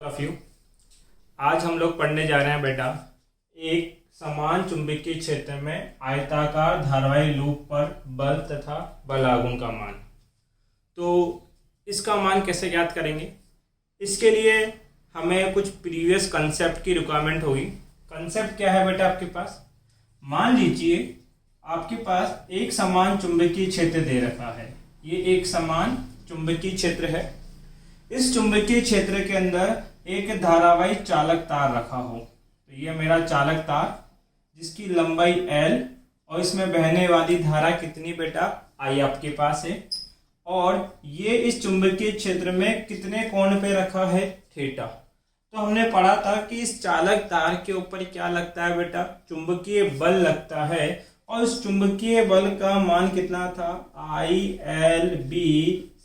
Of you. आज हम लोग पढ़ने जा रहे हैं बेटा एक समान चुंबकीय क्षेत्र में आयताकार धारावाही लूप पर बल तथा बलागुण का मान। तो इसका मान कैसे ज्ञात करेंगे? इसके लिए हमें कुछ प्रीवियस कंसेप्ट की रिक्वायरमेंट होगी। कंसेप्ट क्या है बेटा आपके पास? मान लीजिए आपके पास एक समान चुंबकीय क्षेत्र दे रखा है। ये एक समान चुंबकीय क्षेत्र है। इस चुंबकीय क्षेत्र के अंदर एक धारावाही चालक तार रखा हो। तो ये मेरा चालक तार जिसकी लंबाई L और इसमें बहने वाली धारा कितनी बेटा? I आपके पास है। और ये इस चुंबकीय क्षेत्र में कितने कोण पे रखा है? थीटा। तो हमने पढ़ा था कि इस चालक तार के ऊपर क्या लगता है बेटा? चुंबकीय बल लगता है। और इस चुंबकीय बल का मान कितना था? ILB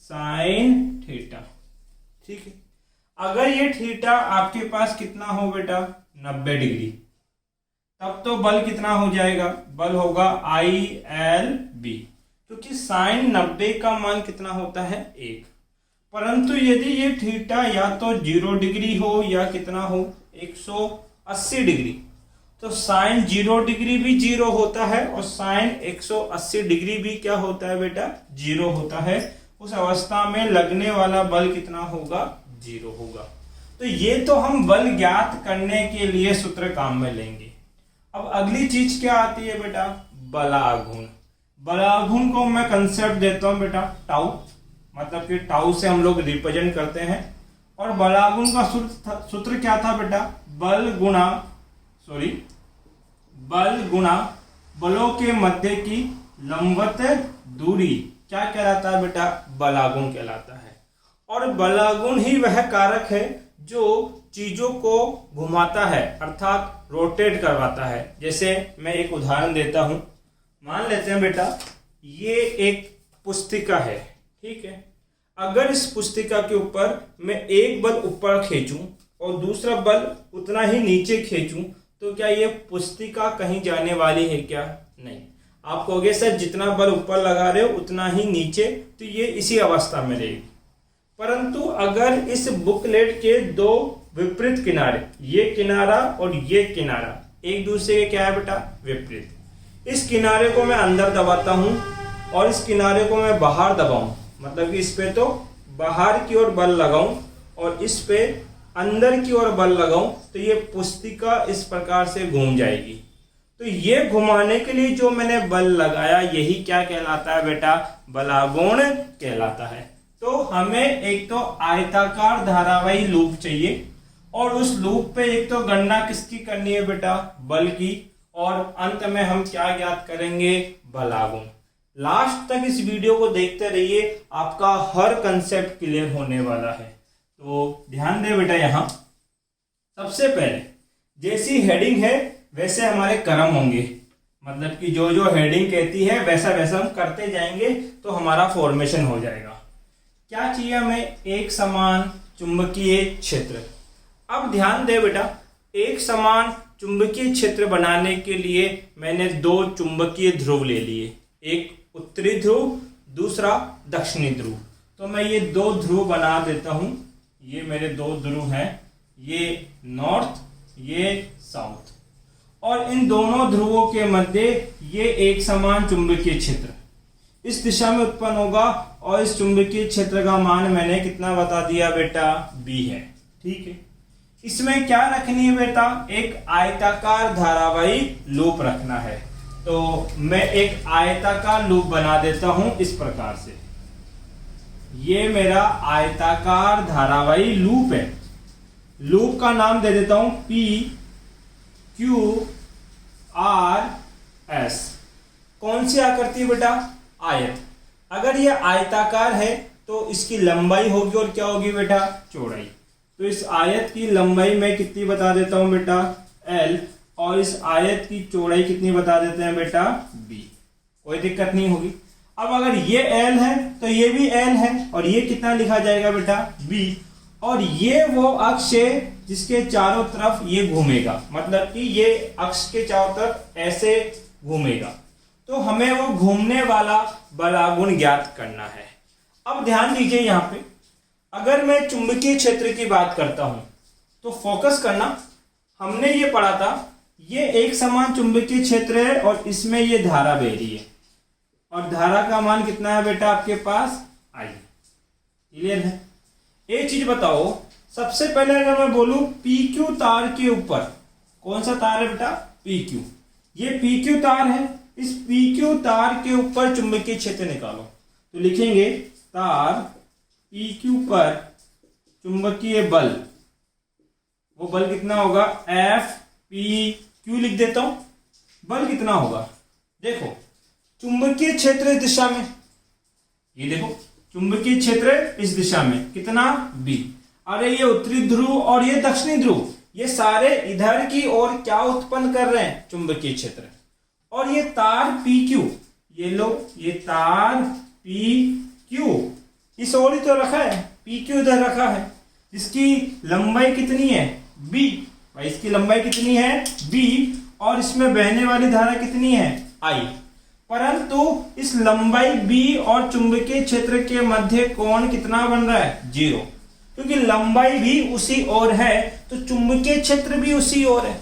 sine theta. ठीक है। अगर ये थीटा आपके पास कितना हो बेटा? 90 डिग्री, तब तो बल कितना हो जाएगा? बल होगा ILB, क्योंकि साइन 90 का मान कितना होता है? 1। परंतु यदि ये थीटा या तो 0 डिग्री हो या कितना हो? 180 डिग्री, तो साइन 0 डिग्री भी 0 होता है और साइन 180 डिग्री भी क्या होता है बेटा? 0 होता है। उस अवस्था में लगने वाला बल कितना होगा? 0 होगा। तो ये तो हम बल ज्ञात करने के लिए सूत्र काम में लेंगे। अब अगली चीज क्या आती है बेटा? बलागुण। बलागुण को मैं कंसेप्ट देता हूं बेटा टाउ, मतलब कि टाउ से हम लोग रिप्रेजेंट करते हैं। और बलागुण का सूत्र क्या था बेटा? बल गुणा बलों के मध्य की लंबवत दूरी क्या कहलाता है बेटा? बलागुण कहलाता है। और बलागुण ही वह कारक है जो चीजों को घुमाता है, अर्थात रोटेट करवाता है। जैसे मैं एक उदाहरण देता हूं। मान लेते हैं बेटा ये एक पुस्तिका है, ठीक है। अगर इस पुस्तिका के ऊपर मैं एक बल ऊपर खींचूं और दूसरा बल उतना ही नीचे खींचूं, तो क्या ये पुस्तिका कहीं जाने वाली है क्या? नहीं। आप कहोगे सर जितना बल ऊपर लगा रहे हो उतना ही नीचे, तो ये इसी अवस्था में रहेगी। परंतु अगर इस बुकलेट के दो विपरीत किनारे, ये किनारा और ये किनारा, एक दूसरे के क्या है बेटा? विपरीत। इस किनारे को मैं अंदर दबाता हूं और इस किनारे को मैं बाहर दबाऊं, मतलब कि इस पे तो बाहर की ओर बल लगाऊं और इस पे अंदर की ओर बल लगाऊं, तो ये पुस्तिका इस प्रकार से घूम जाएगी। तो ये घुमाने के लिए जो मैंने बल लगाया यही क्या कहलाता है बेटा? बलागुण कहलाता है। तो हमें एक तो आयताकार धारावाही लूप चाहिए और उस लूप पे एक तो गणना किसकी करनी है बेटा? बल की। और अंत में हम क्या ज्ञात करेंगे? बलागुण। लास्ट तक इस वीडियो को देखते रहिए, आपका हर कंसेप्ट क्लियर होने वाला है। तो ध्यान दे बेटा, यहां सबसे पहले जैसी हेडिंग है वैसे हमारे कर्म होंगे, मतलब कि जो जो हेडिंग कहती है वैसा वैसा हम करते जाएंगे तो हमारा फॉर्मेशन हो जाएगा। क्या चाहिए हमें? एक समान चुंबकीय क्षेत्र। अब ध्यान दे बेटा, एक समान चुंबकीय क्षेत्र बनाने के लिए मैंने दो चुंबकीय ध्रुव ले लिए, एक उत्तरी ध्रुव, दूसरा दक्षिणी ध्रुव। तो मैं ये दो ध्रुव बना देता हूं। ये मेरे दो ध्रुव हैं, ये नॉर्थ, ये साउथ। और इन दोनों ध्रुवों के मध्य ये एक समान चुंबकीय क्षेत्र इस दिशा में उत्पन्न होगा और इस चुंबकीय क्षेत्र का मान मैंने कितना बता दिया बेटा? B है, ठीक है। इसमें क्या रखनी है बेटा? एक आयताकार धारावाही लूप रखना है। तो मैं एक आयताकार लूप बना देता हूं इस प्रकार से। ये मेरा आयताकार धारावाही लूप है। लूप का नाम दे देता हूं PQRS। कौन सी आकृति बेटा? आयत। अगर ये आयताकार है तो इसकी लंबाई होगी और क्या होगी बेटा? चौड़ाई। तो इस आयत की लंबाई मैं कितनी बता देता हूं बेटा? L। और इस आयत की चौड़ाई कितनी बता देते हैं बेटा? B। कोई दिक्कत नहीं होगी। अब अगर ये L है तो ये भी L है और ये कितना लिखा जाएगा बेटा? B। और ये वो अक्ष है जिसके चारों तरफ ये घूमेगा, मतलब कि ये अक्ष के चारों तरफ ऐसे घूमेगा। तो हमें वो घूमने वाला बलागुण ज्ञात करना है। अब ध्यान दीजिए, यहां पे अगर मैं चुंबकीय क्षेत्र की बात करता हूं तो फोकस करना, हमने ये पढ़ा था, ये एक समान चुंबकीय क्षेत्र है और इसमें ये धारा बह रही है और धारा का मान कितना है बेटा आपके पास, आई। क्लियर है? एक चीज बताओ, सबसे पहले अगर मैं बोलूं PQ तार के ऊपर, कौन सा तार है बेटा, PQ, ये PQ तार है, इस PQ तार के ऊपर चुंबकीय क्षेत्र निकालो। तो लिखेंगे तार PQ पर चुंबकीय बल, वो बल कितना होगा, FPQ लिख देता हूं। बल कितना होगा, देखो चुंबकीय क्षेत्र इस दिशा में, ये देखो चुंबकीय क्षेत्र इस दिशा में कितना, B। अरे ये उत्तरी ध्रुव और ये दक्षिणी ध्रुव, ये सारे इधर की ओर क्या उत्पन्न कर रहे हैं, चुंबकीय क्षेत्र। और ये तार PQ, ये लो, ये तार PQ इस ओर ही तो रखा है, PQ इधर रखा है, इसकी लंबाई कितनी है, B। भाई इसकी लंबाई कितनी है, B, और इसमें बहने वाली धारा कितनी है, I। परंतु इस लंबाई B और चुंबकीय क्षेत्र के मध्य कोण कितना बन रहा है, 0। क्योंकि लंबाई भी उसी ओर है तो चुंबकीय क्षेत्र भी उसी ओर है,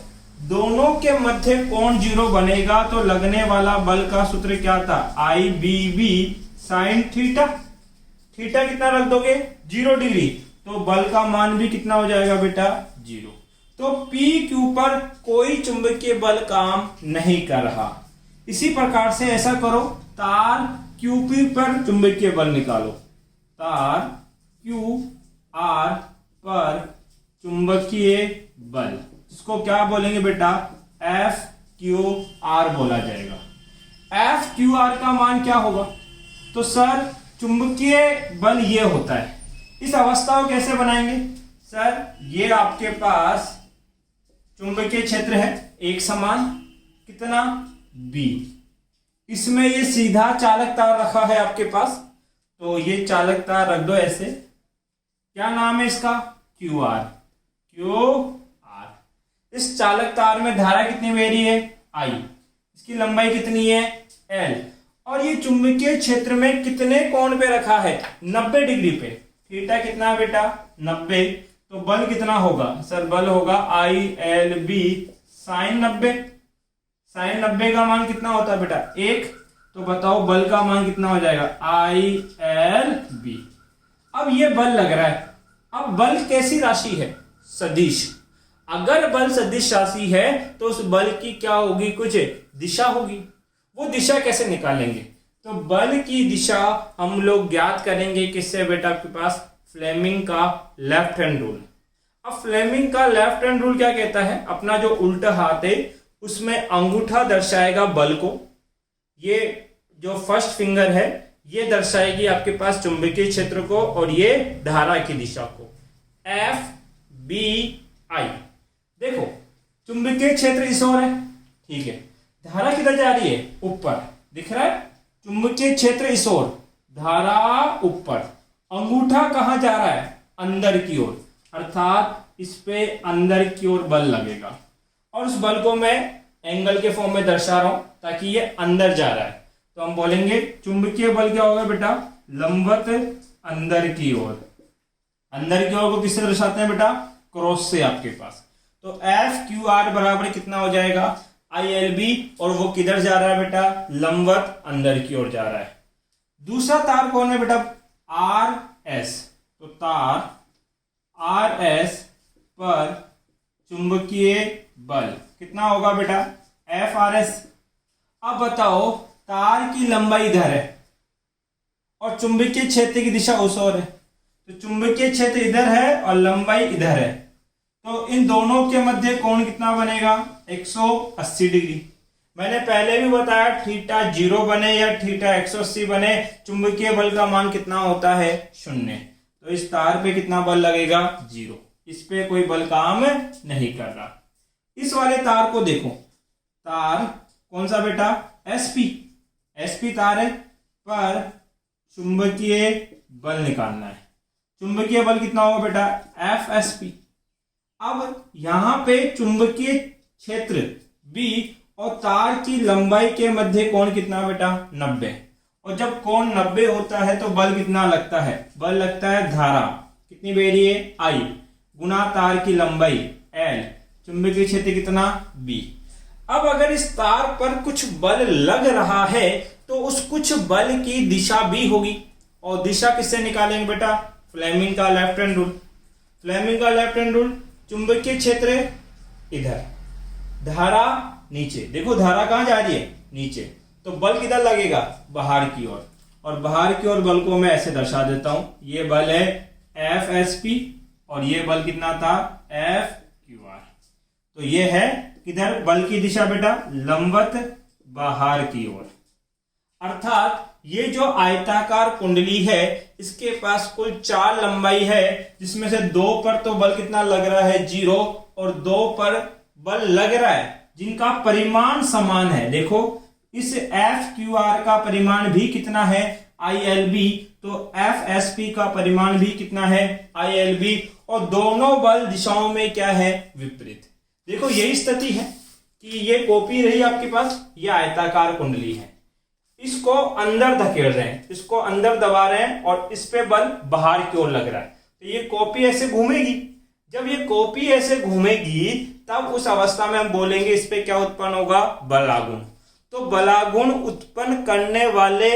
दोनों के मध्य कोण 0 बनेगा। तो लगने वाला बल का सूत्र क्या था, IBB sin थीटा। थीटा कितना रख दोगे, 0 डिग्री, तो बल का मान भी कितना हो जाएगा बेटा, 0। तो PQ पर कोई चुंबकीय बल काम नहीं कर रहा। इसी प्रकार से ऐसा करो, तार QP पर चुंबकीय बल निकालो। तार QR पर चुंबकीय बल, इसको क्या बोलेंगे बेटा, FQR बोला जाएगा। FQR का मान क्या होगा, तो सर चुंबकीय बल ये होता है। इस अवस्था को कैसे बनाएंगे, सर ये आपके पास चुंबकीय क्षेत्र है एक समान, कितना, B। इसमें ये सीधा चालक तार रखा है आपके पास, तो ये चालक तार रख दो ऐसे, क्या नाम है इसका, QR। इस चालक तार में धारा कितनी बह रही है, I। इसकी लंबाई कितनी है, L। और ये चुंबकीय क्षेत्र में कितने कोण पे रखा है, 90 डिग्री पे। थीटा कितना है बेटा, 90। तो बल कितना होगा, सर बल होगा ILB sin 90। sin 90 का मान कितना होता है बेटा, 1। तो बताओ बल का मान कितना हो जाएगा, ILB। अब ये बल लग रहा है, अब बल कैसी राशि है, सदिश। अगर बल सदिश राशि है तो उस बल की क्या होगी, कुछ दिशा होगी। वो दिशा कैसे निकालेंगे, तो बल की दिशा हम लोग ज्ञात करेंगे किससे बेटा, आपके पास फ्लेमिंग का लेफ्ट हैंड रूल। अब फ्लेमिंग का लेफ्ट हैंड रूल क्या कहता है, अपना जो उल्टा हाथ है उसमें अंगूठा दर्शाएगा बल को, ये जो फर्स्ट फिंगर है ये दर्शाएगी आपके पास चुंबकीय क्षेत्र को, और ये धारा की दिशा को, FBI। देखो चुंबकीय क्षेत्र इस ओर है, ठीक है, धारा किधर जा रही है, ऊपर, दिख रहा है, चुंबकीय क्षेत्र इस ओर, धारा ऊपर, अंगूठा कहां जा रहा है, अंदर की ओर, अर्थात इस पे अंदर की ओर बल लगेगा। और उस बल को मैं एंगल के फॉर्म में दर्शा रहा हूं ताकि ये अंदर जा रहा है, तो हम बोलेंगे चुंबकीय बल क्या होगा बेटा, लंबवत अंदर की ओर। अंदर की ओर को किससे दर्शाते हैं बेटा, क्रॉस से आपके पास। तो FQR बराबर कितना हो जाएगा, ILB, और वो किधर जा रहा है बेटा, लंबवत अंदर की ओर जा रहा है। दूसरा तार कौन है बेटा, RS। तो तार RS पर चुंबकीय बल कितना होगा बेटा, FRS। अब बताओ तार की लंबाई इधर है और चुंबकीय क्षेत्र की दिशा उस ओर है, तो चुंबकीय क्षेत्र इधर है और लंबाई इधर है, तो इन दोनों के मध्य कोण कितना बनेगा, 180 डिग्री। मैंने पहले भी बताया थीटा 0 बने या थीटा 180 बने, चुंबकीय बल का मान कितना होता है, 0। तो इस तार पे कितना बल लगेगा, 0। इस पे कोई बल काम नहीं कर रहा। इस वाले तार को देखो, तार कौन सा बेटा, SP तार है, पर चुंबकीय बल निकालना है। चुंबकीय बल कितना होगा बेटा, FSP। अब यहां पे चुंबकीय क्षेत्र B और तार की लंबाई के मध्य कोण कितना बेटा, 90। और जब कोण 90 होता है तो बल कितना लगता है, बल लगता है धारा कितनी बह रही है, I। गुना तार की लंबाई L, चुंबकीय क्षेत्र कितना B। अब अगर इस तार पर कुछ बल लग रहा है तो उस कुछ बल की दिशा B होगी, और दिशा किससे निकालेंगे बेटा? फ्लेमिंग का लेफ्ट हैंड रूल। फ्लेमिंग का लेफ्ट हैंड रूल, चुंबकीय क्षेत्र इधर, धारा नीचे, देखो धारा कहां जा रही है? नीचे, तो बल किधर लगेगा? बाहर की ओर। और बाहर की ओर बल को मैं ऐसे दर्शा देता हूं, ये बल है FSP और ये बल कितना था? FQR। तो ये है किधर बल की दिशा बेटा? लंबवत बाहर की ओर। अर्थात ये जो आयताकार कुंडली है इसके पास कुल 4 लंबाई है, जिसमें से 2 पर तो बल कितना लग रहा है? 0, और 2 पर बल लग रहा है जिनका परिमाण समान है। देखो इस FQR का परिमाण भी कितना है? ILB। तो FSP का परिमाण भी कितना है? ILB। और दोनों बल दिशाओं में क्या है? विपरीत। देखो यही स्थिति है कि ये कॉपी रही आपके पास, ये आयताकार कुंडली है, इसको अंदर धकेल रहे हैं, इसको अंदर दबा रहे हैं और इस पे बल बाहर की ओर लग रहा है, तो ये कॉपी ऐसे घूमेगी। जब ये कॉपी ऐसे घूमेगी तब उस अवस्था में हम बोलेंगे इस पे क्या उत्पन्न होगा? बलागुण। तो बलागुण उत्पन्न करने वाले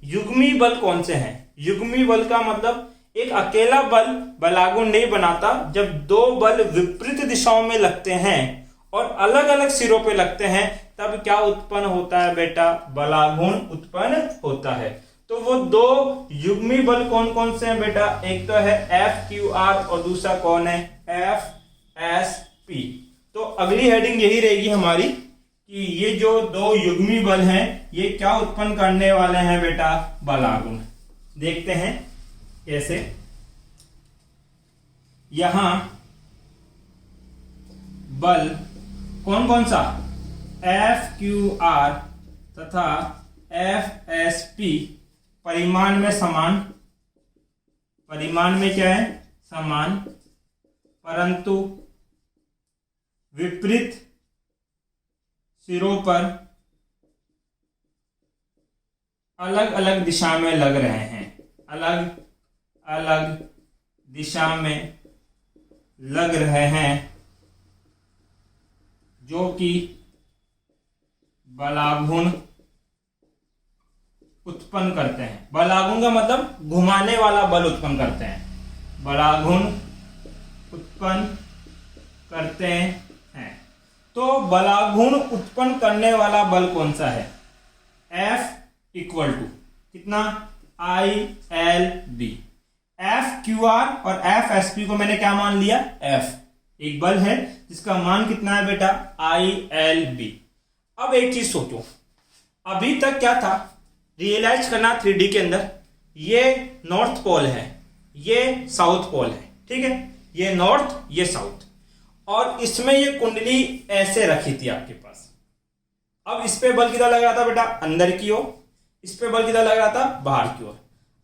युग्मी बल कौन से हैं? युग्मी बल का मतलब एक अकेला बल बलागुण नहीं बनाता। जब 2 बल विपरीत दिशाओं में लगते हैं और अलग अलग सिरों पे लगते हैं तब क्या उत्पन्न होता है बेटा? बलागुण उत्पन्न होता है। तो वो 2 युग्मी बल कौन कौन से हैं बेटा? एक तो है FQR और दूसरा कौन है? FSP। तो अगली हेडिंग यही रहेगी हमारी कि ये जो 2 युग्मी बल हैं ये क्या उत्पन्न करने वाले हैं बेटा? बलागुण। देखते हैं कैसे। यहां बल कौन कौन सा? FQR तथा FSP परिमाण में समान, परिमाण में क्या है? समान, परंतु विपरीत सिरों पर अलग अलग दिशा में लग रहे हैं, अलग अलग दिशा में लग रहे हैं, जो कि बलागुण उत्पन्न करते हैं। बलागुण का मतलब घुमाने वाला बल उत्पन्न करते हैं, बलागुण उत्पन्न करते हैं। तो बलागुण उत्पन्न करने वाला बल कौन सा है? F इक्वल टू कितना? ILB। FQR और FSP को मैंने क्या मान लिया? F। एक बल है जिसका मान कितना है बेटा? ILB। अब एक चीज सोचो, अभी तक क्या था? रियलाइज करना 3D के अंदर, ये नॉर्थ पोल है, ये साउथ पोल है, ठीक है? ये नॉर्थ, ये साउथ, और इसमें ये कुंडली ऐसे रखी थी आपके पास। अब इस पे बल कितना लग रहा था बेटा? अंदर की ओर। इस पे बल कितना लग रहा था? बाहर की ओर।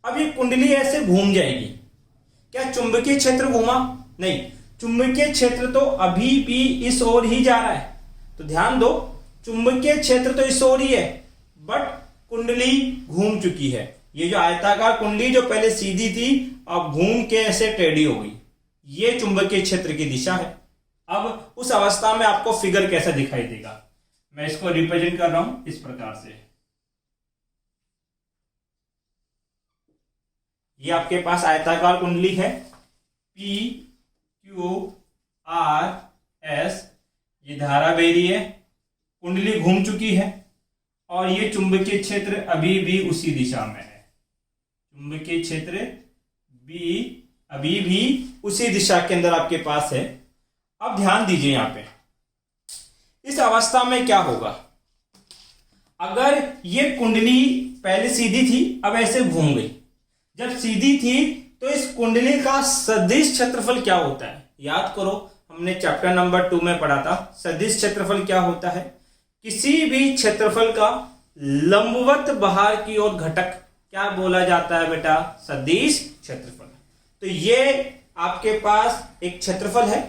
अब ये कुंडली ऐसे घूम जाएगी, क्या चुंबकीय क्षेत्र घूमा? नहीं, चुंबकीय क्षेत्र तो अभी भी इस ओर ही जा रहा है। तो ध्यान दो, चुंबकीय क्षेत्र तो इस ओर ही है, बट कुंडली घूम चुकी है। ये जो आयताकार कुंडली जो पहले सीधी थी अब घूम के ऐसे टेढ़ी हो गई, ये चुंबकीय क्षेत्र की दिशा है। अब उस अवस्था में आपको फिगर कैसा दिखाई देगा? मैं इसको रिप्रेजेंट कर रहा हूं इस प्रकार से। ये आपके पास आयताकार कुंडली है, P Q R S, ये धारा बह रही है, कुंडली घूम चुकी है, और ये चुंबकीय क्षेत्र अभी भी उसी दिशा में है। चुंबकीय क्षेत्र भी अभी भी उसी दिशा के अंदर आपके पास है। अब ध्यान दीजिए यहां पे, इस अवस्था में क्या होगा? अगर ये कुंडली पहले सीधी थी, अब ऐसे घूम गई। जब सीधी थी तो इस कुंडली का सदिश क्षेत्रफल क्या होता है? याद करो, हमने चैप्टर नंबर 2 में पढ़ा था। सदिश क्षेत्रफल क्या होता है? किसी भी क्षेत्रफल का लंबवत बाहर की ओर घटक क्या बोला जाता है बेटा? सदिश क्षेत्रफल। तो ये आपके पास एक क्षेत्रफल है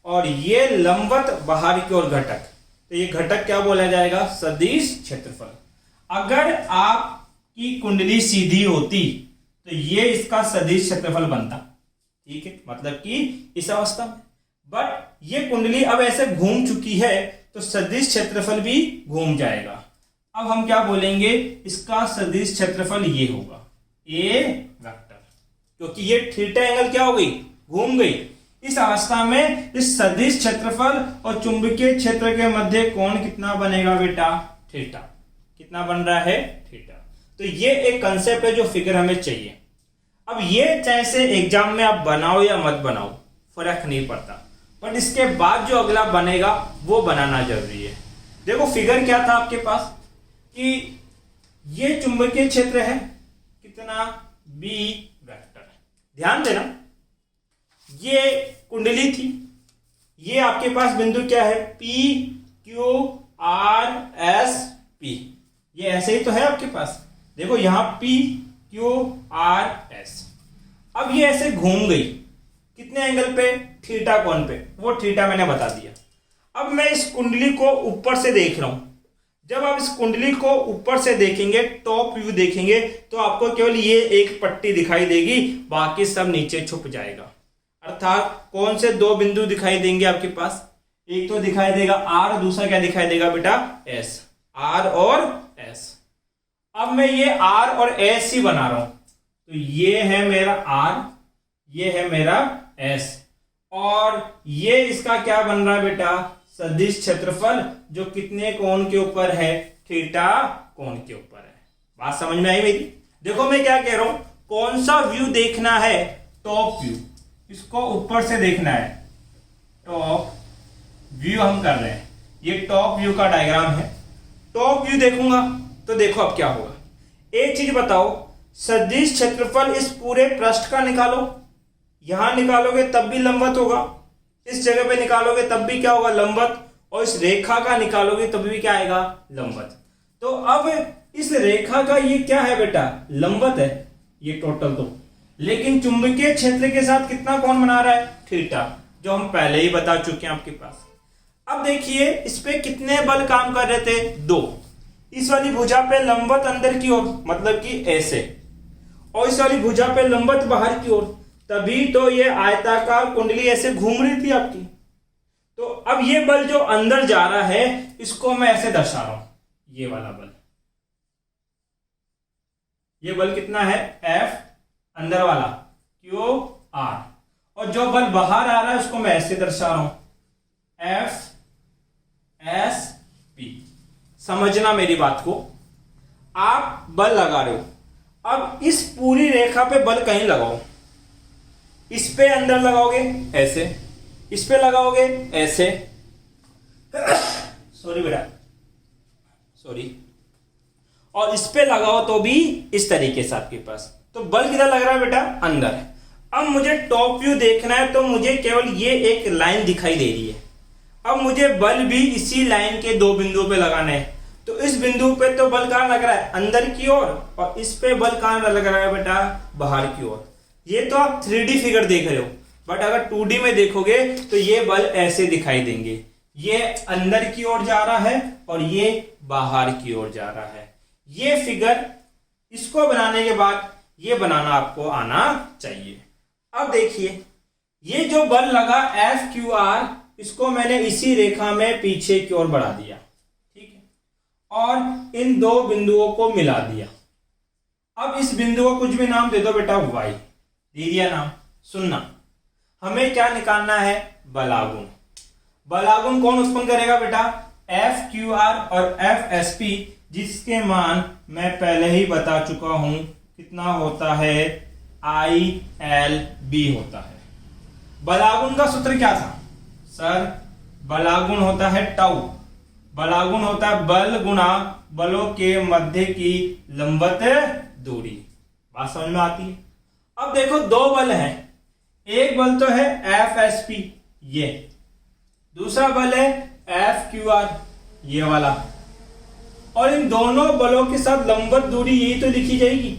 और ये लंबवत बाहर की ओर घटक, तो ये घटक क्या बोला जाएगा? सदिश क्षेत्रफल। अगर आपकी कुंडली सीधी होती तो ये इसका सदिश क्षेत्रफल बनता, ठीक है, मतलब कि इस अवस्था में। बट ये कुंडली अब ऐसे घूम चुकी है तो सदिश क्षेत्रफल भी घूम जाएगा। अब हम क्या बोलेंगे, इसका सदिश क्षेत्रफल ये होगा ए वेक्टर, क्योंकि ये थीटा एंगल क्या हो गई, घूम गई। इस अवस्था में इस सदिश क्षेत्रफल और चुंबकीय क्षेत्र के मध्य कोण कितना बनेगा बेटा, थीटा। कितना बन रहा है, थीटा। तो ये एक कंसेप्ट है जो फिगर हमें चाहिए। अब ये चाहे से एग्जाम में आप बनाओ या मत बनाओ फर्क नहीं पड़ता, बट इसके बाद जो अगला बनेगा वो बनाना जरूरी है। देखो फिगर क्या था आपके पास कि ये चुंबकीय क्षेत्र है कितना, बी वेक्टर। ध्यान देना, ये कुंडली थी, ये आपके पास बिंदु क्या है, P Q R S P. ये ऐसे ही तो है आपके पास, देखो यहां पी क्यू आर एस। अब ये ऐसे घूम गई कितने एंगल पे, थीटा कोण पे, वो थीटा मैंने बता दिया। अब मैं इस कुंडली को ऊपर से देख रहा हूं। जब आप इस कुंडली को ऊपर से देखेंगे, टॉप व्यू देखेंगे, तो आपको केवल ये एक पट्टी दिखाई देगी, बाकी सब नीचे छुप जाएगा। अर्थात कौन से दो बिंदु दिखाई देंगे आपके पास, एक तो दिखाई देगा आर, दूसरा क्या दिखाई देगा बेटा, एस। आर और एस। अब मैं ये आर और एस ही बना रहा हूं, तो ये है मेरा आर, ये है मेरा एस, और ये इसका क्या बन रहा है बेटा, सदिश क्षेत्रफल, जो कितने कोण के ऊपर है, थीटा कोण के ऊपर है। बात समझ में आई मेरी। देखो मैं क्या कह रहा हूं, कौन सा व्यू देखना है, टॉप व्यू, इसको ऊपर से देखना है, टॉप व्यू हम कर रहे हैं। ये टॉप व्यू का डायग्राम है। टॉप व्यू देखूंगा तो देखो अब क्या होगा। एक चीज बताओ, सदिश क्षेत्रफल इस पूरे पृष्ठ का निकालो, यहां निकालोगे तब भी लंबवत होगा, इस जगह पे निकालोगे तब भी क्या होगा, लंबवत, और इस रेखा का निकालोगे तब भी क्या आएगा, लंबवत। तो अब इस रेखा का ये क्या है बेटा, लंबवत है ये टोटल तो, लेकिन चुंबकीय क्षेत्र के साथ कितना कोण बना रहा है, थीटा, जो हम पहले ही बता चुके हैं आपके पास। अब देखिए इस पे कितने बल काम कर रहे थे, दो। इस वाली भुजा पे लंबवत अंदर की ओर, मतलब कि ऐसे, और इस वाली भुजा पे लंबवत बाहर की ओर, तभी तो ये आयताकार कुंडली ऐसे घूम रही थी आपकी। तो अब ये बल जो अंदर जा रहा है, इसको मैं ऐसे दर्शा रहा हूं, ये वाला बल, ये बल कितना है, F अंदर वाला, Q R, और जो बल बाहर आ रहा है उसको मैं ऐसे दर्शा रहा हूं, F S P। समझना मेरी बात को, आप बल लगा रहे हो, अब इस पूरी रेखा पे बल कहीं लगाओ, इस पे अंदर लगाओगे ऐसे, इस पे लगाओगे ऐसे, सॉरी बेटा, सॉरी, और इस पे लगाओ तो भी इस तरीके से आपके पास, तो बल किधर लग रहा है बेटा, अंदर। अब मुझे टॉप व्यू देखना है तो मुझे केवल ये एक लाइन दिखाई दे रही है। अब मुझे बल भी इसी लाइन के दो बिंदुओं पे लगाना है, तो इस बिंदु पे तो बल कहां लग रहा है, अंदर की ओर, और इस पे बल कहां लग रहा है बेटा, बाहर की ओर। ये तो आप 3D फिगर देख रहे हो, बट अगर 2D में देखोगे तो ये बल ऐसे दिखाई देंगे, ये अंदर की ओर जा रहा है और ये बाहर की ओर जा रहा है। ये फिगर, इसको बनाने के बाद ये बनाना आपको आना चाहिए। अब देखिए ये जो बल लगा FQR, इसको मैंने इसी रेखा में पीछे की ओर बढ़ा दिया, ठीक है, और इन दो बिंदुओं को मिला दिया। अब इस बिंदु को कुछ भी नाम दे दो बेटा, Y दे दिया नाम। सुनना, हमें क्या निकालना है, बलागुण। बलागुण कौन उत्पन्न करेगा बेटा, FQR और FSP, जिसके मान मैं पहले ही बता चुका हूं, कितना होता है, ILB होता है। बलागुण का सूत्र क्या था सर, बलागुण होता है टाउ, बलागुण होता है बल गुणा बलों के मध्य की लंबवत दूरी। बात समझ में आती है। अब देखो दो बल हैं, एक बल तो है FSP ये, दूसरा बल है FQR ये वाला, और इन दोनों बलों के साथ लंबवत दूरी यही तो लिखी जाएगी।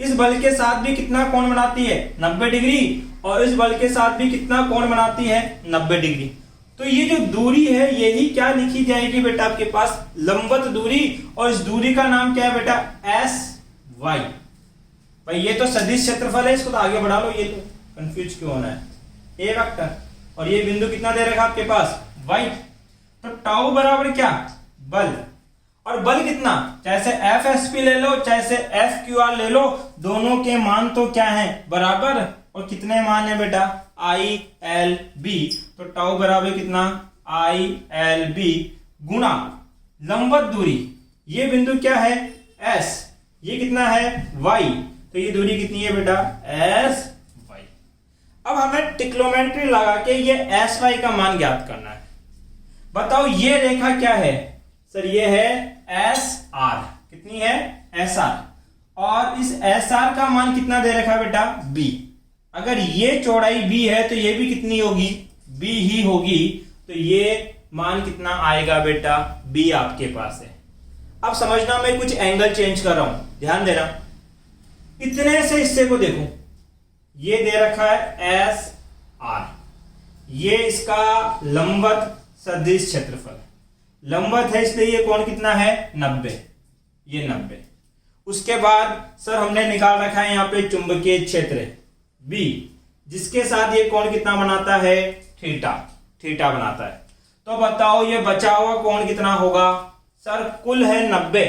इस बल के साथ भी कितना कोण बनाती है, 90 डिग्री, और इस बल के साथ भी कितना कोण बनाती है, 90 डिग्री। तो ये जो दूरी है यही क्या लिखी जाएगी बेटा आपके पास, लंबवत दूरी, और इस दूरी का नाम क्या है बेटा, SY। भाई ये तो सदिश क्षेत्रफल है, इसको तो आगे बढ़ा लो, ये लो, कंफ्यूज क्यों होना है, ए वेक्टर, और ये बिंदु कितना दे रखा आपके पास, y। तो टाउ बराबर क्या, बल, और बल कितना, चाहे से एफ एस पी ले लो चाहे से एफ क्यू आर ले लो, दोनों के मान तो क्या है, बराबर। और कितने मान है बेटा, आई एल बी। तो टाउ बराबर कितना, आई एल बी गुणा लंबवत दूरी, ये बिंदु क्या है, एस, ये कितना है, वाई, तो ये दूरी कितनी है बेटा, एस वाई। अब हमें ट्रिग्नोमेट्री लगा के ये एस वाई का मान ज्ञात करना है। बताओ ये रेखा क्या है, सर ये है एस आर, कितनी है, एस आर, और इस एस आर का मान कितना दे रखा है बेटा, बी। अगर ये चौड़ाई बी है तो ये भी कितनी होगी, बी ही होगी, तो ये मान कितना आएगा बेटा, बी आपके पास है। अब समझना, मैं कुछ एंगल चेंज कर रहा हूं, ध्यान देना। इतने से हिस्से को देखो, ये दे रखा है एस आर, ये इसका लंबवत सदिश क्षेत्रफल, लंबवत है इसलिए ये कोण कितना है, 90, ये 90। उसके बाद सर हमने निकाल रखा है यहाँ पे चुंबकीय क्षेत्र बी, जिसके साथ ये कोण कितना बनाता है, थीटा, थीटा बनाता है। तो बताओ ये बचा हुआ कोण कितना होगा, सर कुल है 90,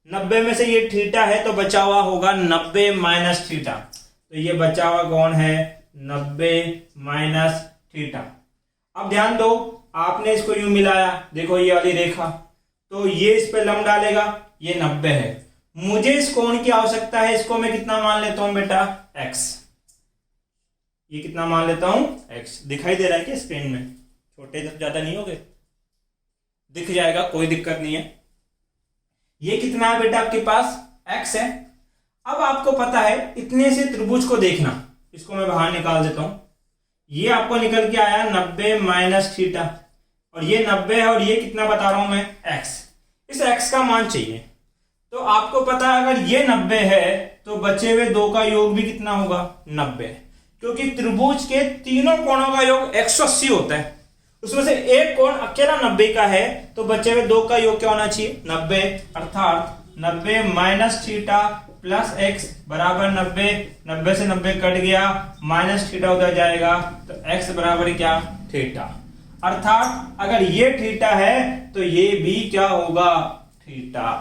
90 में से ये थीटा है तो बचा हुआ होगा 90 माइनस थीटा, तो ये बचा हुआ कोण है 90 माइनस थीटा। अब ध्यान दो, आपने इसको यूं मिलाया, देखो ये वाली रेखा, तो ये इस पे लंब डालेगा, ये 90 है, मुझे इस कोण की आवश्यकता है, इसको मैं कितना मान लेता हूं बेटा, x, ये कितना मान लेता हूं, x। दिखाई दे रहा है क्या स्क्रीन में, छोटे ज्यादा नहीं हो गए, दिख जाएगा, कोई दिक्कत नहीं है। ये कितना है बेटा आपके पास, x है। अब आपको पता है इतने से त्रिभुज को देखना, इसको मैं बाहर निकाल देता हूं, ये आपको निकल के आया 90 माइनस थीटा, और ये 90 है, और ये कितना बता रहा हूं मैं, x। इस x का मान चाहिए, तो आपको पता है अगर ये 90 है तो बचे हुए दो का योग भी कितना होगा, 90, क्योंकि त्रिभुज के तीनों कोणों का योग 180 होता है, उसमें से एक कोण अकेला 90 का है, तो बचे हुए दो का योग क्या होना चाहिए, 90, अर्थात 90 माइनस थीटा प्लस एक्स बराबर 90, 90 से 90 कट गया, माइनस थीटा उधर जाएगा, तो x बराबर क्या, थीटा। अर्थात अगर ये थीटा है तो ये भी क्या होगा, थीटा।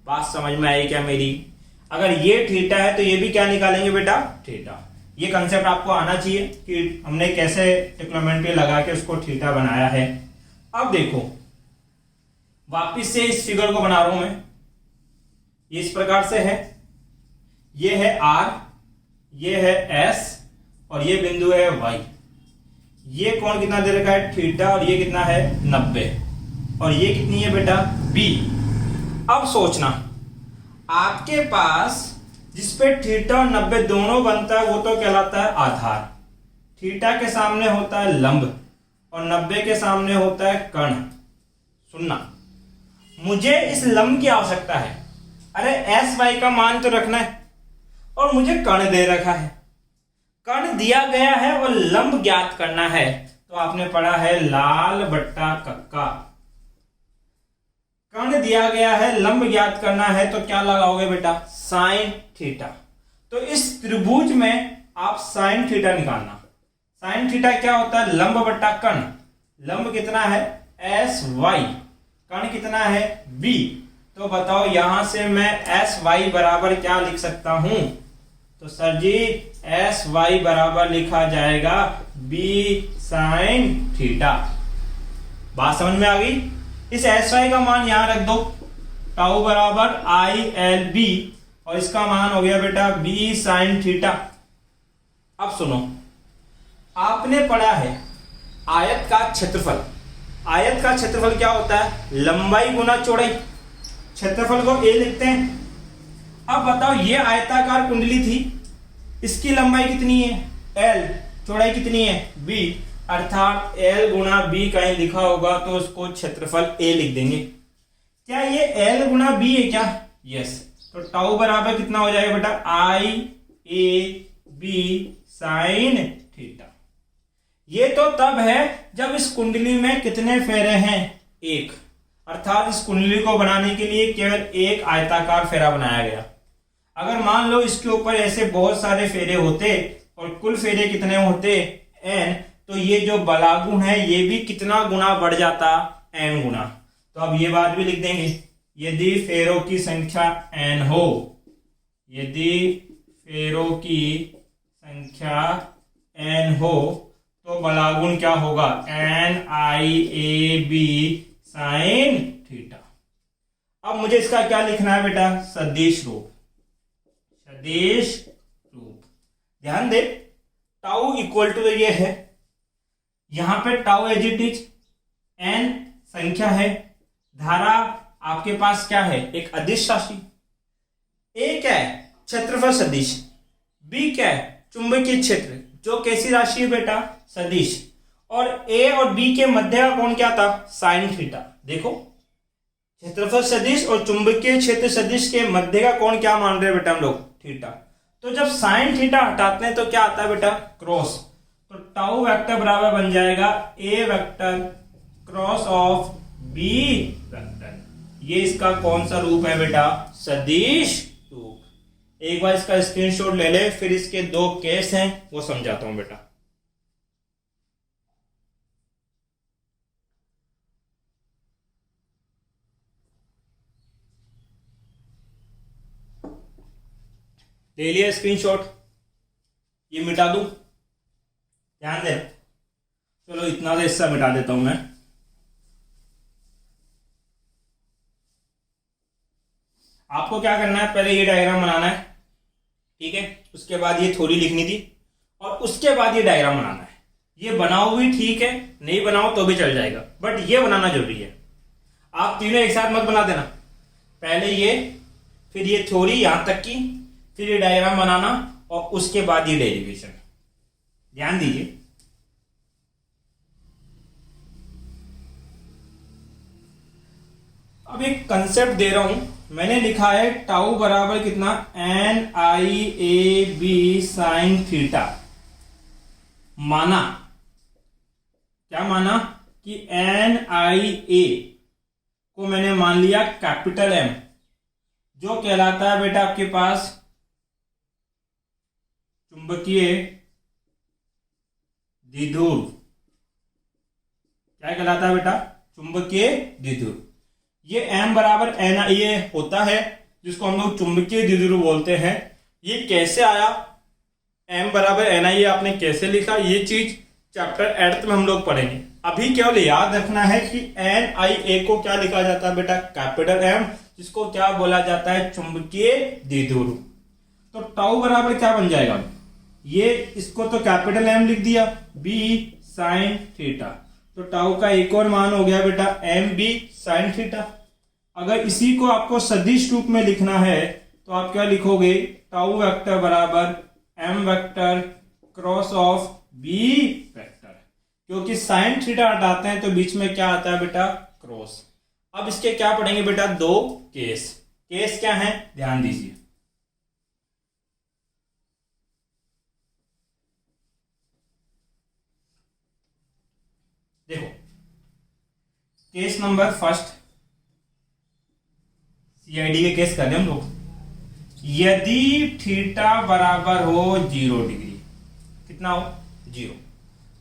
बात समझ में आई क्या मेरी, अगर ये थीटा है तो ये भी क्या निकालेंगे बेटा, थीटा। ये कंसेप्ट आपको आना चाहिए कि हमने कैसे ट्रिग्नोमेट्री लगा के उसको थीटा बनाया है। अब देखो वापिस से इस फिगर को बना रहा हूं मैं, ये इस प्रकार से है, ये है R, ये है S, और ये बिंदु है Y। ये कोण कितना दे रखा है, थीटा, और ये कितना है 90, और ये कितनी है बेटा, B। अब सोचना, आपके पास जिसपे थीटा और 90 दोनों बनता है वो तो कहलाता है आधार। थीटा के सामने होता है लंब और 90 के सामने होता है कर्ण। सुनना, मुझे इस लंब की आवश्यकता है, अरे एस वाई का मान तो रखना है, और मुझे कर्ण दे रखा है, कर्ण दिया गया है और लंब ज्ञात करना है। तो आपने पढ़ा है लाल बट्टा कक्का, कर्ण दिया गया है, लंब ज्ञात करना है, तो क्या लगाओगे बेटा, साइन थीटा। तो इस त्रिभुज में आप साइन थीटा निकालना। साइन थीटा क्या होता है, लंब बट्टा कर्ण। लंब कितना है, एस वाई, कर्ण कितना है, बी। तो बताओ यहां से मैं एस वाई बराबर क्या लिख सकता हूं, तो सर जी एस वाई बराबर लिखा जाएगा बी साइन थीटा। बात समझ में आ गई। इस एस वाई का मान यहां रख दो, टाउ बराबर आई एल बी, और इसका मान हो गया बेटा बी साइन थीटा। अब सुनो, आपने पढ़ा है आयत का क्षेत्रफल। आयत का क्षेत्रफल क्या होता है, लंबाई गुना चौड़ाई। क्षेत्रफल को ए लिखते हैं। अब बताओ ये आयताकार कुंडली थी, इसकी लंबाई कितनी है, एल, चौड़ाई कितनी है, बी, अर्थात एल गुना बी कहीं लिखा होगा तो उसको क्षेत्रफल ए लिख देंगे। क्या ये एल गुना बी है क्या, यस। तो टाउ बराबर कितना हो जाएगा बेटा, आई ए बी साइन थीटा। ये तो तब है जब इस कुंडली में कितने फेरे हैं, एक, अर्थात इस कुंडली को बनाने के लिए केवल एक आयताकार फेरा बनाया गया। अगर मान लो इसके ऊपर ऐसे बहुत सारे फेरे होते और कुल फेरे कितने होते n, तो ये जो बलागुण है ये भी कितना गुना बढ़ जाता, n गुना। तो अब ये बात भी लिख देंगे, यदि फेरों की संख्या n हो, यदि फेरों की संख्या n हो तो बलागुण क्या होगा, NIAB साइन थीटा। अब मुझे इसका क्या लिखना है बेटा, सदिश रूप, सदिश रूप। ध्यान दे, टाउ इक्वल टू ये है, यहां पे टाउ एज इट इज, n संख्या है, धारा आपके पास क्या है, एक अदिश राशि, a क्या है, क्षेत्रफल सदिश, b क्या है, चुंबकीय क्षेत्र, जो कैसी राशि है बेटा, सदिश, और a और b के मध्य का कोण क्या था, साइन थीटा। देखो, क्षेत्रफल सदिश और चुंबकीय क्षेत्र सदिश के मध्य का कोण क्या मान रहे हैं बेटा हम लोग, थीटा। तो जब साइन थीटा हटाते हैं तो क्या आता है बेटा, क्रॉस। तो टाउ वेक्टर बराबर बन जाएगा a vector cross of b vector. ये इसका कौन सा रूप है बेटा, सदिश रूप। एक बार इसका स्क्रीनशॉट ले ले, फिर इसके दो केस हैं वो समझाता हूं बेटा। ले लिया स्क्रीनशॉट, ये मिटा दूं, ध्यान दे। चलो इतना तो हिस्सा मिटा देता हूं मैं। आपको क्या करना है, पहले ये डायग्राम बनाना है, ठीक है, उसके बाद ये थोड़ी लिखनी थी, और उसके बाद ये डायग्राम बनाना है। ये बनाओ भी ठीक है, नहीं बनाओ तो भी चल जाएगा, बट ये बनाना जरूरी है। आप तीनों एक साथ मत बना देना, पहले ये, फिर ये थ्योरी यहां तक की, फिर ये डायग्राम बनाना, और उसके बाद ये डेरिवेशन। ध्यान दीजिए, अब एक कंसेप्ट दे रहा हूं, मैंने लिखा है टाउ बराबर कितना, NIAB साइन थीटा। माना, क्या माना कि NIA को मैंने मान लिया कैपिटल M, जो कहलाता है बेटा आपके पास चुंबकीय द्विध्रुव। क्या कहलाता है बेटा, चुंबकीय द्विध्रुव। ये M बराबर NIA होता है, जिसको हम लोग चुंबकीय द्विध्रुव बोलते हैं। ये कैसे आया, M बराबर NIA आपने कैसे लिखा, ये चीज चैप्टर 8 में हम लोग पढ़ेंगे। अभी केवल याद रखना है कि NIA को क्या लिखा जाता है बेटा, कैपिटल M, जिसको क्या बोला जाता है, चुंबकीय द्विध्रुव। तो टाउ बराबर क्या बन जाएगा, ये इसको तो कैपिटल M लिख दिया, B साइन थीटा। तो टाउ का एक और मान हो गया बेटा MB साइन थीटा। अगर इसी को आपको सदिश रूप में लिखना है तो आप क्या लिखोगे, टाउ वेक्टर बराबर M vector cross of B vector, क्योंकि साइन थीटा हटाते हैं तो बीच में क्या आता है बेटा, क्रॉस। अब इसके क्या पढ़ेंगे बेटा, दो केस। केस क्या है, ध्यान दीजिए। देखो, केस नंबर फर्स्ट, CID के केस कर रहे हम लोग। यदि थीटा बराबर हो 0 डिग्री, कितना हो, 0,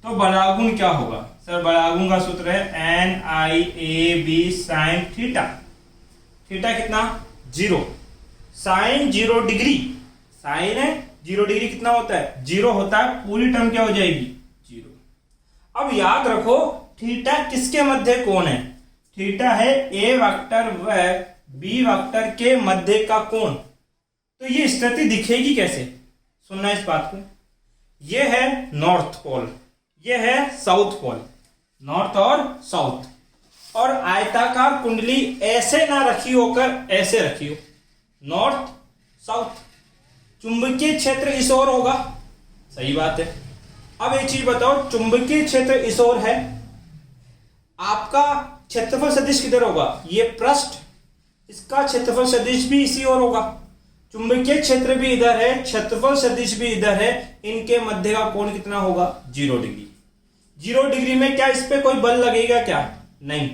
तो बलागुण क्या होगा सर, बलागुण का सूत्र है NIAB साइन थीटा। थीटा कितना, 0, साइन 0 डिग्री, साइन है 0 डिग्री कितना होता है, 0 होता है, पूरी टर्म क्या हो जाएगी, 0। अब याद रखो थीटा किसके मध्य कोण है, थीटा है A वेक्टर व B वेक्टर के मध्य का कोण। तो ये स्थिति दिखेगी कैसे, सुनना इस बात को। ये है नॉर्थ पोल, ये है साउथ पोल, नॉर्थ और साउथ, और आयताकार कुंडली ऐसे ना रखी होकर ऐसे रखी हो, नॉर्थ साउथ। चुंबकीय क्षेत्र इस ओर होगा, सही बात है। अब एक चीज बताओ, चुंबकीय क्षेत्र इस ओर है, आपका क्षेत्रफल सदिश किधर होगा, ये पृष्ठ, इसका क्षेत्रफल सदिश भी इसी ओर होगा। चुंबकीय क्षेत्र भी इधर है, क्षेत्रफल सदिश भी इधर है, इनके मध्य का कोण कितना होगा, 0 डिग्री। 0 डिग्री में क्या इस पे कोई बल लगेगा क्या, नहीं।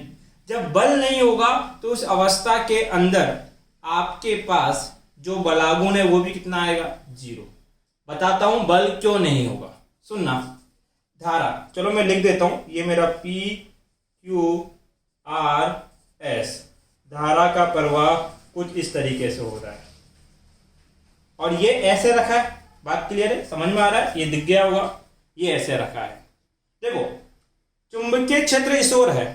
जब बल नहीं होगा तो उस अवस्था के अंदर आपके पास जो बलागुण है वो भी कितना आएगा, 0। बताता हूं बल क्यों नहीं होगा, सुनना। धारा, चलो मैं लिख देता हूं, ये मेरा P Q R S, धारा का प्रवाह कुछ इस तरीके से हो रहा है और ये ऐसे रखा है। बात क्लियर है, समझ में आ रहा है, ये दिख गया होगा, ये ऐसे रखा है। देखो चुंबकीय क्षेत्र इस ओर है,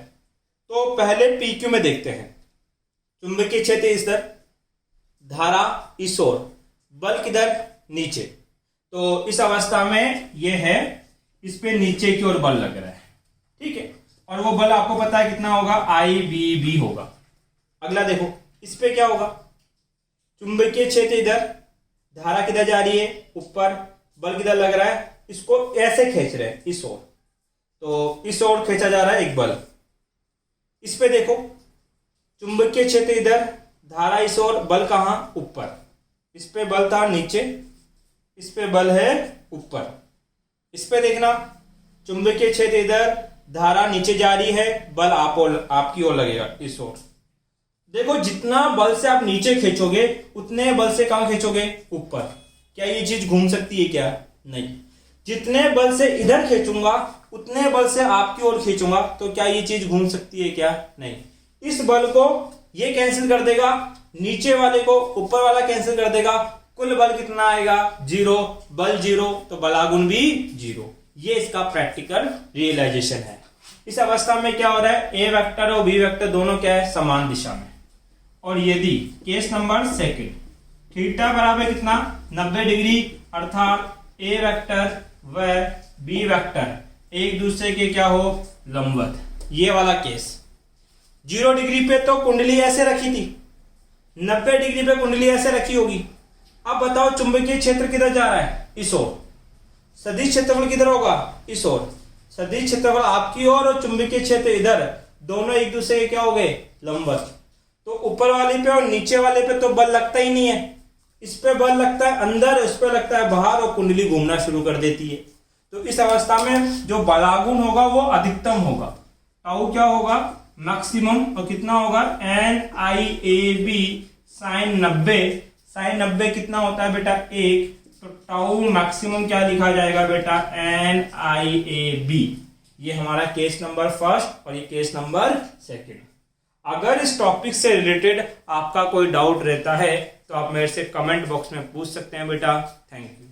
तो पहले PQ में देखते हैं। चुंबकीय क्षेत्र इस तरह, धारा इस ओर, बल किधर, नीचे। तो इस अवस्था में ये है, इस पे नीचे की ओर बल लग रहा है, ठीक है। और वो बल आपको पता है कितना होगा, IBB होगा। अगला देखो, इस पे क्या होगा, चुंबकीय क्षेत्र इधर, धारा किधर जा रही है, ऊपर, बल किधर लग रहा है, इसको ऐसे खींच रहे हैं इस ओर, तो इस ओर खींचा जा रहा है एक बल। इस पे देखो, चुंबकीय क्षेत्र इधर, धारा इस ओर, बल कहां, ऊपर। इस पे बल था नीचे, इस पे बल है ऊपर। इस पे देखना, चुंबकीय क्षेत्र इधर, धारा नीचे जा रही है, बल आपकी ओर लगेगा इस ओर। देखो जितना बल से आप नीचे खींचोगे उतने बल से कहां खींचोगे, ऊपर। क्या ये चीज घूम सकती है क्या, नहीं। जितने बल से इधर खींचूंगा उतने बल से आपकी ओर खींचूंगा, तो क्या ये चीज घूम सकती है क्या, नहीं। इस बल को ये कैंसिल कर देगा, नीचे वाले को ऊपर वाला कैंसिल कर देगा, कुल बल कितना आएगा, 0। बल 0 तो बलागुण भी 0। ये इसका प्रैक्टिकल रियलाइजेशन है। इस अवस्था में क्या हो रहा है, ए वेक्टर और बी वेक्टर दोनों क्या है, समान दिशा में। और यदि केस नंबर सेकंड, थीटा बराबर कितना, 90 डिग्री, अर्थात ए वेक्टर व बी वेक्टर एक दूसरे के क्या हो, लंबवत। ये वाला केस 0 डिग्री पे तो कुंडली ऐसे रखी थी, 90 डिग्री पे कुंडली ऐसे रखी होगी। अब बताओ चुंबकीय क्षेत्र किधर जा रहा है, इस ओर। सदिश क्षेत्रफल किधर होगा, इस ओर। सदिश क्षेत्रफल आपकी ओर और चुंबकीय क्षेत्र इधर, दोनों एक दूसरे के क्या हो गए, लंबवत। तो ऊपर वाले पे और नीचे वाले पे तो बल लगता ही नहीं है। इस पे बल लगता है अंदर, इस पे लगता है बाहर, और कुंडली घूमना शुरू कर देती है। तो इस अवस्था में जो बलागुण होगा वो अधिकतम होगा, टाउ क्या होगा, मैक्सिमम। और कितना होगा, NIAB sin 90। sin 90 कितना होता है बेटा, 1। तो टाउ मैक्सिमम क्या लिखा जाएगा बेटा, NIAB। ये हमारा केस नंबर फर्स्ट और ये केस नंबर सेकंड। अगर इस टॉपिक से रिलेटेड आपका कोई डाउट रहता है तो आप मेरे से कमेंट बॉक्स में पूछ सकते हैं बेटा। Thank you.